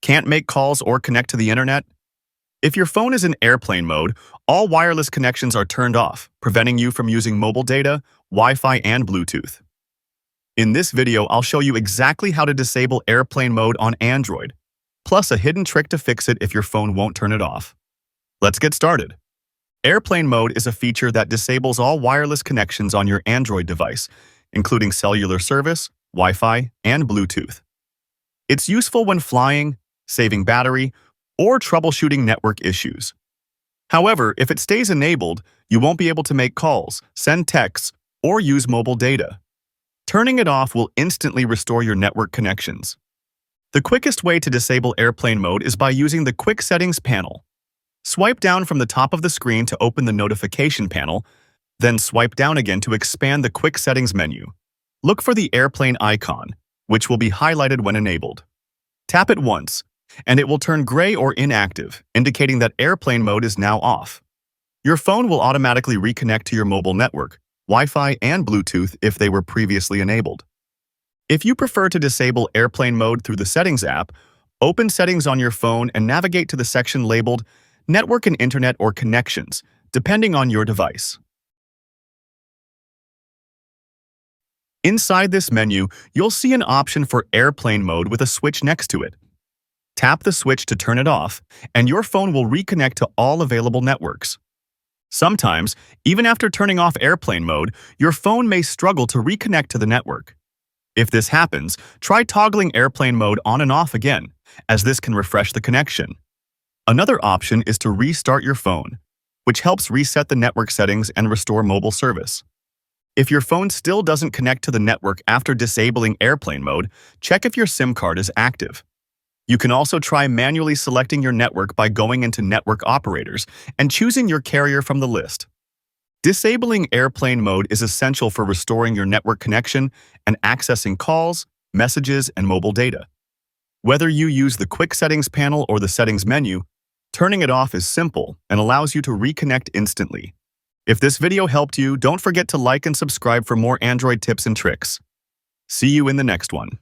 Can't make calls or connect to the internet? If your phone is in airplane mode, all wireless connections are turned off, preventing you from using mobile data, Wi-Fi, and Bluetooth. In this video, I'll show you exactly how to disable airplane mode on Android, plus a hidden trick to fix it if your phone won't turn it off. Let's get started. Airplane mode is a feature that disables all wireless connections on your Android device, including cellular service, Wi-Fi, and Bluetooth. It's useful when flying, saving battery, or troubleshooting network issues. However, if it stays enabled, you won't be able to make calls, send texts, or use mobile data. Turning it off will instantly restore your network connections. The quickest way to disable airplane mode is by using the Quick Settings panel. Swipe down from the top of the screen to open the notification panel, then swipe down again to expand the Quick Settings menu. Look for the airplane icon, which will be highlighted when enabled. Tap it once, and it will turn gray or inactive, indicating that airplane mode is now off. Your phone will automatically reconnect to your mobile network, Wi-Fi, and Bluetooth if they were previously enabled. If you prefer to disable airplane mode through the Settings app, open Settings on your phone and navigate to the section labeled Network and Internet or Connections, depending on your device. Inside this menu, you'll see an option for airplane mode with a switch next to it. Tap the switch to turn it off, and your phone will reconnect to all available networks. Sometimes, even after turning off airplane mode, your phone may struggle to reconnect to the network. If this happens, try toggling airplane mode on and off again, as this can refresh the connection. Another option is to restart your phone, which helps reset the network settings and restore mobile service. If your phone still doesn't connect to the network after disabling airplane mode, check if your SIM card is active. You can also try manually selecting your network by going into Network Operators and choosing your carrier from the list. Disabling airplane mode is essential for restoring your network connection and accessing calls, messages, and mobile data. Whether you use the Quick Settings panel or the Settings menu, turning it off is simple and allows you to reconnect instantly. If this video helped you, don't forget to like and subscribe for more Android tips and tricks. See you in the next one.